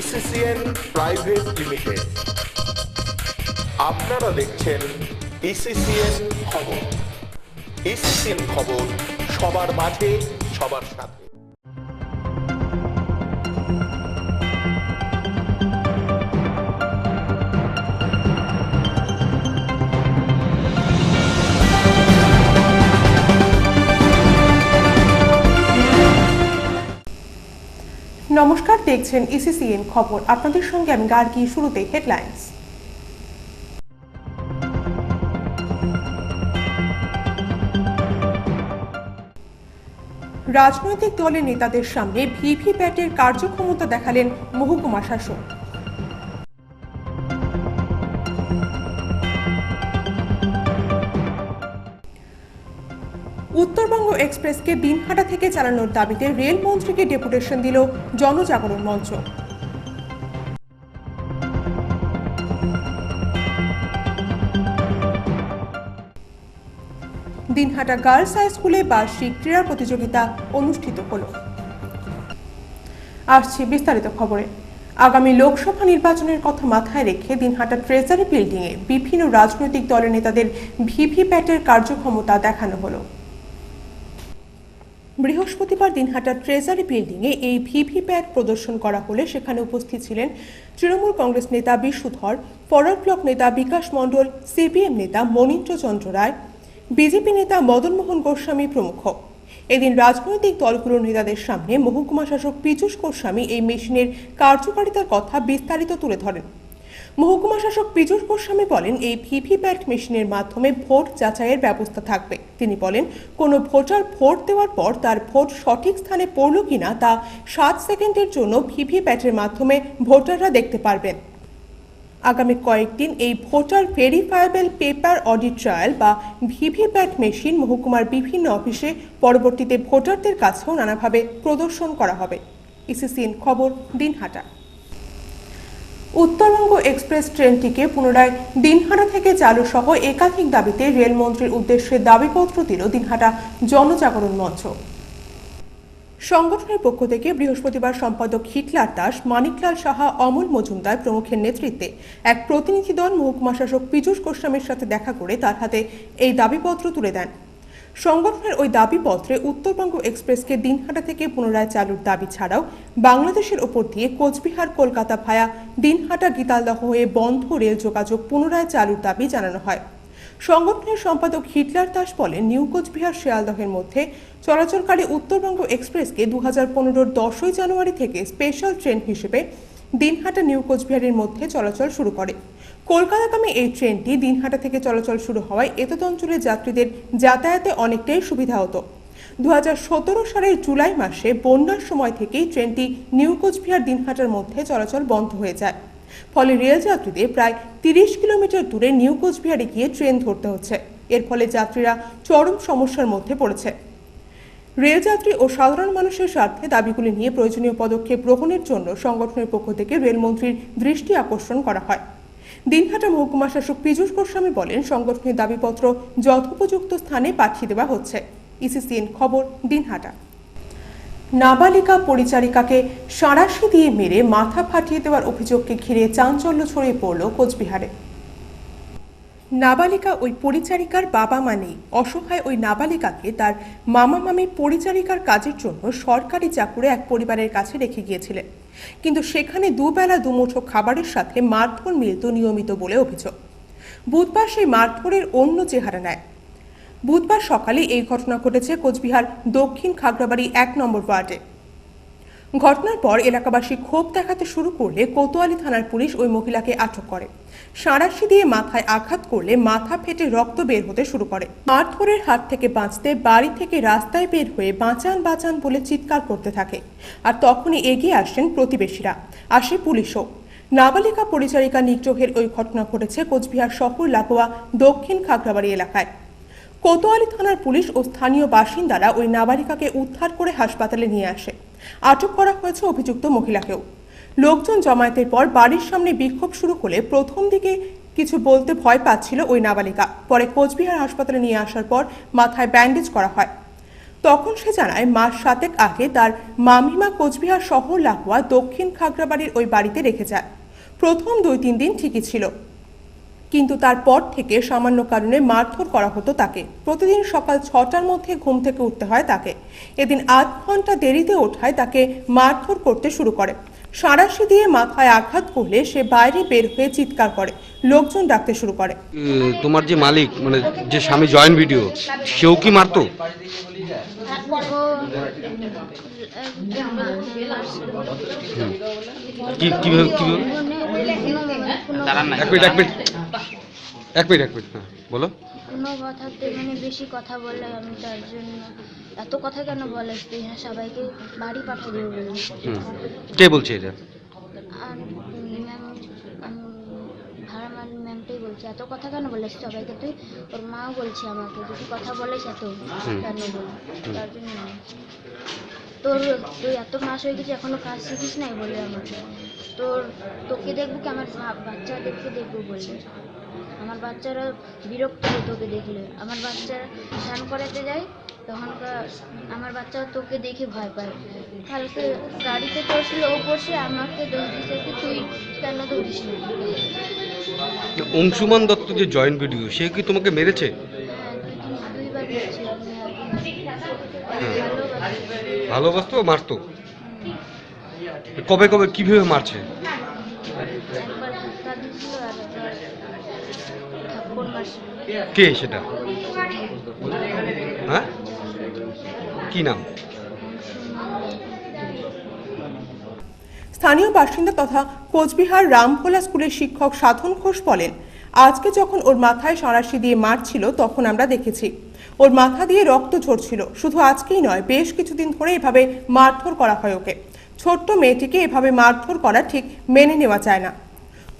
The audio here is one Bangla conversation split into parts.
ইসিসিএন প্রাইভেট লিমিটেড। আপনারা দেখছেন ইসিসিএন খবর। ইসিসিএন খবর, সবার মাঝে সবার সাথে। নমস্কার, দেখছেন ইসিসিএন খবর। আপনাদের সঙ্গে আমি গার্গী। শুরুতে হেডলাইন্স। রাজনৈতিক দলের নেতাদের সামনে ভিভিপ্যাটের কার্যক্ষমতা দেখালেন মহকুমা শাসক। উত্তরবঙ্গ এক্সপ্রেসকে দিনহাটা থেকে চালানোর দাবিতে রেলমন্ত্রীকে ডেপুটেশন দিল জনজাগরণ মঞ্চ। দিনহাটা গার্লস হাই স্কুলে বার্ষিক ক্রীড়া প্রতিযোগিতা অনুষ্ঠিত হল। আসছে বিস্তারিত খবরে। আগামী লোকসভা নির্বাচনের কথা মাথায় রেখে দিনহাটা ট্রেজারি বিল্ডিংয়ে বিভিন্ন রাজনৈতিক দলের নেতাদের ভিভিপ্যাটের কার্যক্ষমতা দেখানো হলো। বৃহস্পতিবার দিনহাটা ট্রেজারি বিল্ডিংয়ে এই ভিভিপ্যাট প্রদর্শন করা হলে সেখানে উপস্থিত ছিলেন তৃণমূল কংগ্রেস নেতা বিশুধর, ফরওয়ার্ড ব্লক নেতা বিকাশ মণ্ডল, সিপিএম নেতা মনীন্দ্র চন্দ্র রায়, বিজেপি নেতা মদন মোহন গোস্বামী প্রমুখ। এদিন রাজনৈতিক দলগুলোর নেতাদের সামনে মহকুমা শাসক পীযূষ গোস্বামী এই মেশিনের কার্যকারিতার কথা বিস্তারিত তুলে ধরেন। মহকুমা শাসক পীযূষ গোস্বামী বলেন, এই ভিভিপ্যাট মেশিনের মাধ্যমে ভোট যাচাইয়ের ব্যবস্থা থাকবে। তিনি বলেন, কোনো ভোটার ভোট দেওয়ার পর তার ভোট সঠিক স্থানে পড়ল কিনা তা 7 সেকেন্ডের জন্য ভিভিপ্যাটের মাধ্যমে ভোটাররা দেখতে পারবেন। আগামী কয়েকদিন এই voter verifiable paper audit trial বা ভিভিপ্যাট মেশিন মহকুমার বিভিন্ন অফিসে, পরবর্তীতে ভোটারদের কাছেও নানাভাবে প্রদর্শন করা হবে। ইসিসিএন খবর, দিনহাটা। উত্তরবঙ্গ এক্সপ্রেস ট্রেনটিকে পুনরায় দিনহাটা থেকে চালু সহ একাধিক দাবিতে রেলমন্ত্রীর উদ্দেশ্যে দাবিপত্র দিল দিনহাটা জনজাগরণ মঞ্চ। সংগঠনের পক্ষ থেকে বৃহস্পতিবার সম্পাদক হিটলার দাস, মানিকলাল সাহা, অমল মজুমদার প্রমুখের নেতৃত্বে এক প্রতিনিধি দল মহকুমা শাসক পীযূষ গোস্বামীর সাথে দেখা করে তার হাতে এই দাবিপত্র তুলে দেন। সংগঠনের ওই দাবিপত্রে উত্তরবঙ্গ এক্সপ্রেসকে দিনহাটা থেকে পুনরায় চালুর দাবি ছাড়াও বাংলাদেশের ওপর দিয়ে কোচবিহার কলকাতা ভায়া দিনহাটা গীতালদহ হয়ে বন্ধ রেল যোগাযোগ পুনরায় চালুর দাবি জানানো হয়। সংগঠনের সম্পাদক হিটলার দাস বলেন, নিউ কোচবিহার শিয়ালদহের মধ্যে চলাচলকারী উত্তরবঙ্গ এক্সপ্রেসকে 2015-র 10ই জানুয়ারি থেকে স্পেশাল ট্রেন হিসেবে দিনহাটা নিউ কোচবিহারের মধ্যে চলাচল শুরু করে। কলকাতাগামী এই ট্রেনটি দিনহাটা থেকে চলাচল শুরু হওয়ায় এতদ অঞ্চলের যাত্রীদের যাতায়াতে অনেকটাই সুবিধা হতো। 2017 সালের জুলাই মাসে বন্যার সময় থেকেই ট্রেনটি নিউ কোচবিহার দিনহাটার মধ্যে চলাচল বন্ধ হয়ে যায়। ফলে রেল যাত্রীদের প্রায় 30 কিলোমিটার দূরে নিউ কোচবিহারে গিয়ে ট্রেন ধরতে হচ্ছে। এর ফলে যাত্রীরা চরম সমস্যার মধ্যে পড়েছে। রেলযাত্রী ও সাধারণ মানুষের স্বার্থে দাবিগুলি নিয়ে প্রয়োজনীয় পদক্ষেপ গ্রহণের জন্য সংগঠনের পক্ষ থেকে রেলমন্ত্রীর দৃষ্টি আকর্ষণ করা হয়। দিনহাটা মহকুমা শাসক পীযূষ গোস্বামী বলেন, সংগঠনের দাবিপত্র যথোপযুক্ত স্থানে পাঠিয়ে দেওয়া হচ্ছে। ইসিসিএন খবর, দিনহাটা। নাবালিকা পরিচারিকাকে সাঁড়াশি দিয়ে মেরে মাথা ফাটিয়ে দেওয়ার অভিযোগকে ঘিরে চাঞ্চল্য ছড়িয়ে পড়ল কোচবিহারে। নাবালিকা ওই পরিচারিকার বাবা মা নেই। অসহায় ওই নাবালিকাকে তার মামা মামি পরিচারিকার কাজের জন্য সরকারি চাকুরে এক পরিবারের কাছে রেখে গিয়েছিলেন, কিন্তু সেখানে দুবেলা দুমুঠো খাবারের সাথে মারধর মিলত নিয়মিত বলে অভিযোগ। বুধবার সেই মারধরের অন্য চেহারা নেয়। বুধবার সকালে এই ঘটনা ঘটেছে কোচবিহার দক্ষিণ খাগড়াবাড়ি 1 নম্বর ওয়ার্ডে। ঘটনার পর এলাকাবাসী ক্ষোভ দেখাতে শুরু করলে কোতোয়ালি থানার পুলিশ ওই মহিলাকে আটক করে। সাঁড়াশি দিয়ে মাথায় আঘাত করলে মাথা ফেটে রক্ত বের হতে শুরু করে। মারধরের হাত থেকে বাঁচতে বাড়ি থেকে রাস্তায় বের হয়ে বাঁচান বাঁচান বলে চিৎকার করতে থাকে। আর তখনই এগিয়ে আসেন প্রতিবেশীরা, আসে পুলিশও। নাবালিকা পরিচারিকা নিগ্রহের ওই ঘটনা ঘটেছে কোচবিহার শহর লাগোয়া দক্ষিণ খাগড়াবাড়ি এলাকায়। কোতোয়ালি থানার পুলিশ ও স্থানীয় বাসিন্দারা ওই নাবালিকাকে উদ্ধার করে হাসপাতালে নিয়ে আসে। আটক করা হয়েছে অভিযুক্ত মহিলাকেও। লোকজন জমায়েতের পর বাড়ির সামনে বিক্ষোভ শুরু করলে প্রথম দিকে কিছু বলতে ভয় পাচ্ছিল ওই নাবালিকা। পরে কোচবিহার হাসপাতালে নিয়ে আসার পর মাথায় ব্যান্ডেজ করা হয়। তখন সে জানায় মাস 7 আগে তার মামিমা কোচবিহার শহর লাগোয়া দক্ষিণ খাগড়াবাড়ির ওই বাড়িতে রেখে যায়। প্রথম 2-3 দিন ঠিকই ছিল, কিন্তু তারপর থেকে সামান্য কারণে মারধর করা হতো তাকে। প্রতিদিন সকাল 6টার মধ্যে ঘুম থেকে উঠতে হয় তাকে। এদিন আধ ঘন্টা দেরিতে ওঠায় তাকে মারধর করতে শুরু করে। সাঁড়াশি দিয়ে মাথায় আঘাত করলে সে বাইরে বের হয়ে চিৎকার করে, লোকজন ডাকতে শুরু করে। তোমার যে মালিক মানে যে স্বামী জয়েন্ট ভিডিও, সেও কি মারতো? কিভাবে এক মিনিট হ্যাঁ বলো। কোনো কথাতে মানে বেশি কথা বলে, আমি তার জন্য এত কথা কেন বলে হ্যাঁ সবাইকে বাড়ি পাঠিয়ে দেবো বলে। কে বলছে এটা? আর ম্যাম, ভাড়া ম্যামটাই বলছে এত কথা কেন বলে সবাইকে, তুই ওর মাও বলছে আমাকে যদি কথা বলেছে এত কেন বলে, তার জন্য তুই এত মাস হয়ে গেছে এখনো কাজ শিখিস নাই বলে আমাকে, তোকে দেখবো কি আমার বাচ্চাদেরকে দেখবো বলে। আমার বাচ্চারা বিরক্ত হয় তোকে দেখলে, আমার বাচ্চারা স্নান করাতে যায় তখন আমার বাচ্চা তোকে দেখে ভয় পায়। কালকে গাড়িতে চড়ছিল, ও পড়ছে আমাকে দোষ দিচ্ছে কি তুই কেন ধরিস না। অংশুমান দত্ত যে জয়েন্ট ভিডিও, সে কি তোমাকে মেরেছে? হ্যাঁ, দুইবার মেরেছে। ভালোবাসতো মারতো? কবে কবে কিভাবে মারছে? একবার ধাক্কা দিচ্ছিল আর একবার থাপ্পড় মারছিল। কে সেটা? হ্যাঁ কি নাম? স্থানীয় বাসিন্দা তথা কোচবিহার রামভোলা স্কুলের শিক্ষক সাধন ঘোষ বলেন, আজকে যখন ওর মাথায় সাঁড়াশি দিয়ে মারছিল তখন আমরা দেখেছি ওর মাথা দিয়ে রক্ত ঝরছিল। শুধু আজকেই নয়, বেশ কিছুদিন ধরে এভাবে মারধর করা হয় ওকে। ছোট্ট মেয়েটিকে এভাবে মারধর করা ঠিক মেনে নেওয়া যায় না।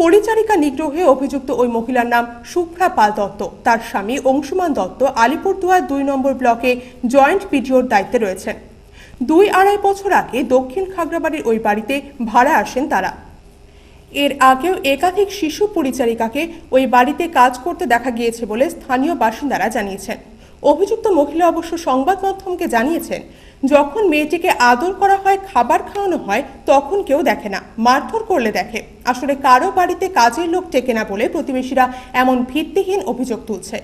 পরিচারিকা নিগ্রহে অভিযুক্ত ওই মহিলার নাম শুভ্রা পাল দত্ত। তার স্বামী অংশুমান দত্ত আলিপুরদুয়ার 2 নম্বর ব্লকে জয়েন্ট ভিডিওর দায়িত্বে রয়েছেন। 2-2.5 বছর আগে দক্ষিণ খাগড়াবাড়ির ওই বাড়িতে ভাড়া আসেন তারা। এর আগেও একাধিক শিশু পরিচারিকাকে ওই বাড়িতে কাজ করতে দেখা গিয়েছে বলে স্থানীয় বাসিন্দারা জানিয়েছেন। অভিযুক্ত মহিলা অবশ্য সংবাদ মাধ্যমকে জানিয়েছেন, যখন মেয়েটিকে আদর করা হয়, খাবার খাওয়ানো হয়, তখন কেউ দেখে না, মারধর করলে দেখে। আসলে কারো বাড়িতে কাজের লোক টেকে না বলে প্রতিবেশীরা এমন ভিত্তিহীন অভিযোগ তুলছে।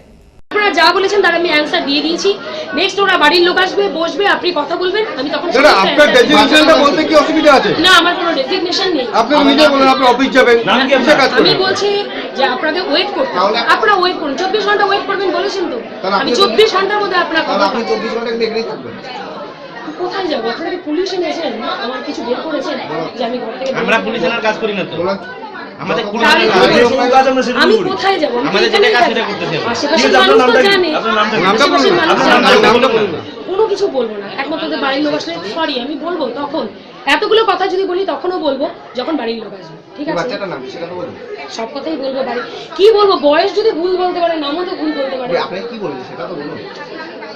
আপনারা যা বলেছেন তার আমি অ্যানসার দিয়ে দিয়েছি। নেক্সট ওরা বাড়ির লোক আসবে, বসবে, আপনি কথা বলবেন, আমি তখন আপনার ডেজিগনেশনটা বলতে কি অসুবিধা আছে? না, আমার কোনো ডেজিগনেশন নেই। আপনি নিজে বলেন আপনি অফিস যাবেন, কিসে কাজ করবেন? আমি বলছি যে আপনাকে ওয়েট করতে হবে, আপনারা ওয়েট করুন, 24 ঘন্টা ওয়েট করবেন বলেছেন তো, আমি 24 ঘন্টার মধ্যে আপনার কথা। আপনি 24 ঘন্টা এখানেই থাকবেন? কোথায় যাবো? আপনারা কি পুলিশ এনেছেন? আমার কিছু বের করেছেন যে আমি ঘর থেকে? আমরা পুলিশের কাজ করি না তো, আমাদের আমি কোথায় যাবো? আমাদের যেটা কাজ সেটা করতেছি। আশেপাশের মানুষ তো জানে, আশেপাশের মানুষ জানে। কোনো কিছু বলবো না, একমাত্র ওদের বাড়ির লোক আসলে সরি আমি বলবো। তখন এতগুলো কথা যদি বলি তখনও বলবো যখন বাড়ির লোক আসবে, ঠিক আছে? সব কথাই বলবো। বাড়ি কি বলবো? বয়স যদি ভুল বলতে পারে, নামও তো ভুল বলতে পারে। আপনি কি বলবেন সেটা তো বলুন।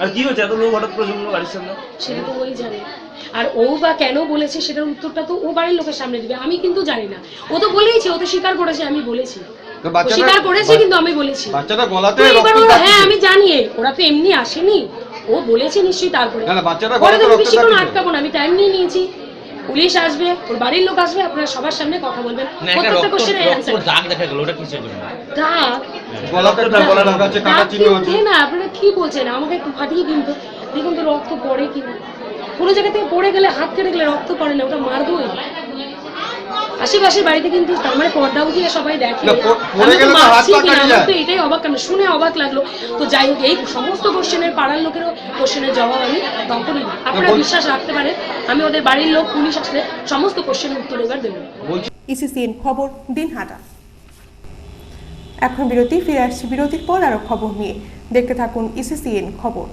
আর কি হচ্ছে এত লোক হঠাৎ করে জমলো বাড়ির সামনে? সেটা তো ওই জানে। আর ও বা কেন বলেছে সেটার উত্তরটা তো ও বাড়ির লোকের সামনে দিবে, আমি কিন্তু জানি না। ও তো বলেইছে, ও তো স্বীকার করেছে, আমি বলেছি স্বীকার করেছে, কিন্তু আমি বলেছি বাচ্চাটা গলাতে এবার হ্যাঁ আমি জানি ওরা তো এমনি আসেনি, ও বলেছে নিশ্চয়ই। তারপরে বাচ্চাটা বেশিক্ষণ আটকাবো না, আমি টাইম নিয়ে নিয়েছি। পুলিশ আসবে, ওর বাড়ির লোক আসবে, আপনারা সবার সামনে কথা বলবেন। প্রত্যেকটা কোশ্চেনের অ্যানসার। দাগ দেখা গেল, ওটা কিসের জন্য? দাগ না, আপনারা কি বলছেন? আমাকে একটু ফাটিয়ে দিন তো, দেখুন তো রক্ত পড়ে কিনা। কোনো জায়গা থেকে পড়ে গেলে, হাত কেটে গেলে রক্ত পড়ে না, ওটা মারবই। আশেপাশের বাড়িতে কিন্তু তার মানে পর্দা উঠিয়ে সবাই দেখে, তো এটাই অবাক, কেন শুনে অবাক লাগলো। তো যাই হোক, এই সমস্ত কোশ্চেনের পাড়ার লোকেরও কোশ্চেনের জবাব আমি তখনই, আপনারা বিশ্বাস রাখতে পারেন, আমি ওদের বাড়ির লোক পুলিশ আসলে সমস্ত কোশ্চেনের উত্তর এবার দেবো। ইসিসিএন খবর দিনহাটা। এখন বিরতি, ফিরে আসছি বিরতির পর আরো খবর নিয়ে। দেখতে থাকুন ইসিসিএন খবর।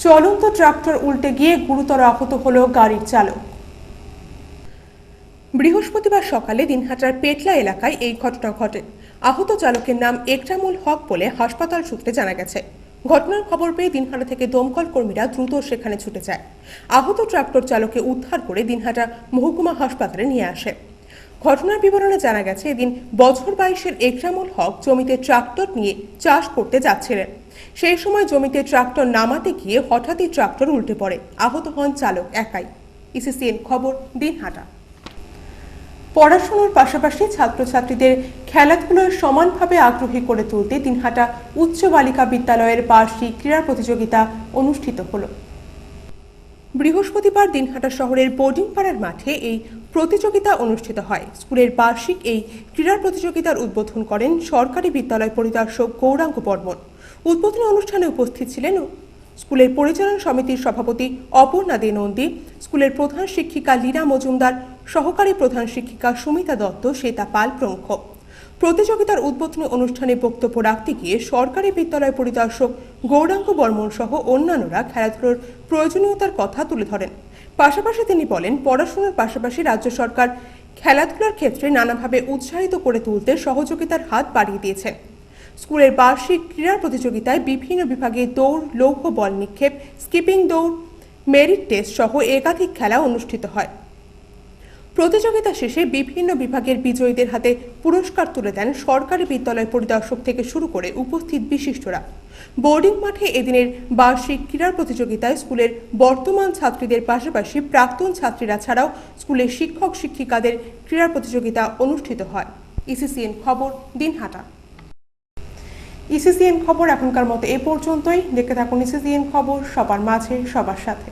চলন্ত ট্রাক্টর উল্টে গিয়ে গুরুতর আহত হলো গাড়ির চালক। বৃহস্পতিবার সকালে দিনহাটার পেটলা এলাকায় এই ঘটনা ঘটে। আহত চালকের নাম একরামুল হক বলে হাসপাতাল সূত্রে জানা গেছে। ঘটনার খবর পেয়ে দিনহাটা থেকে দমকল কর্মীরা দ্রুত সেখানে ছুটে যায়। আহত ট্রাক্টর চালককে উদ্ধার করে দিনহাটা মহকুমা হাসপাতালে নিয়ে আসে। ঘটনার বিবরণে জানা গেছে, এদিন বছর 22-এর একরামুল হক জমিতে ট্রাক্টর নিয়ে চাষ করতে যাচ্ছিলেন। সেই সময় জমিতে ট্রাক্টর নামাতে গিয়ে হঠাৎই ট্রাক্টর উল্টে পড়ে। আহত হন চালক একাই। ইসিসিএন খবর, দিনহাটা। পড়াশোনার পাশাপাশি ছাত্রছাত্রীদের খেলাধুলোয় সমানভাবে আগ্রহী করে তুলতে দিনহাটা উচ্চ বালিকা বিদ্যালয়ের বার্ষিক ক্রীড়া প্রতিযোগিতা অনুষ্ঠিত হলো। বৃহস্পতিবার দিনহাটা শহরের বোর্ডিং পাড়ার মাঠে এই প্রতিযোগিতা অনুষ্ঠিত হয়। স্কুলের বার্ষিক এই ক্রীড়া প্রতিযোগিতার উদ্বোধন করেন সরকারি বিদ্যালয় পরিদর্শক গৌরাঙ্গ বর্মন। উদ্বোধনী অনুষ্ঠানে উপস্থিত ছিলেন স্কুলের পরিচালনা সমিতির সভাপতি অপর্ণা দে নন্দী, স্কুলের প্রধান শিক্ষিকা লীনা মজুমদার, সহকারী প্রধান শিক্ষিকা সুমিতা দত্ত, শ্বেতা পাল প্রমুখ। প্রতিযোগিতার উদ্বোধনী অনুষ্ঠানে বক্তব্য রাখতে গিয়ে সরকারি বিদ্যালয় পরিদর্শক গৌরাঙ্গ বর্মন সহ অন্যান্যরা খেলাধুলোর প্রয়োজনীয়তার কথা তুলে ধরেন। পাশাপাশি তিনি বলেন, পড়াশোনার পাশাপাশি রাজ্য সরকার খেলাধুলার ক্ষেত্রে নানাভাবে উৎসাহিত করে তুলতে সহযোগিতার হাত বাড়িয়ে দিয়েছেন। স্কুলের বার্ষিক ক্রীড়া প্রতিযোগিতায় বিভিন্ন বিভাগে দৌড়, লৌহ বল নিক্ষেপ, স্কিপিং দৌড়, মেরিট টেস্ট সহ একাধিক খেলা অনুষ্ঠিত হয়। প্রতিযোগিতা শেষে বিভিন্ন বিভাগের বিজয়ীদের হাতে পুরস্কার তুলে দেন সরকারি বিদ্যালয় পরিদর্শক থেকে শুরু করে উপস্থিত বিশিষ্টরা। বোর্ডিং মাঠে এদিনের বার্ষিক ক্রীড়া প্রতিযোগিতায় স্কুলের বর্তমান ছাত্রীদের পাশাপাশি প্রাক্তন ছাত্রীরা ছাড়াও স্কুলের শিক্ষক শিক্ষিকাদের ক্রীড়া প্রতিযোগিতা অনুষ্ঠিত হয়। ইসিসিএন খবর, দিনহাটা। ইসিসিএন খবর এখনকার মতো এ পর্যন্তই। দেখতে থাকুন ইসিসিএন খবর, সবার মাঝে সবার সাথে।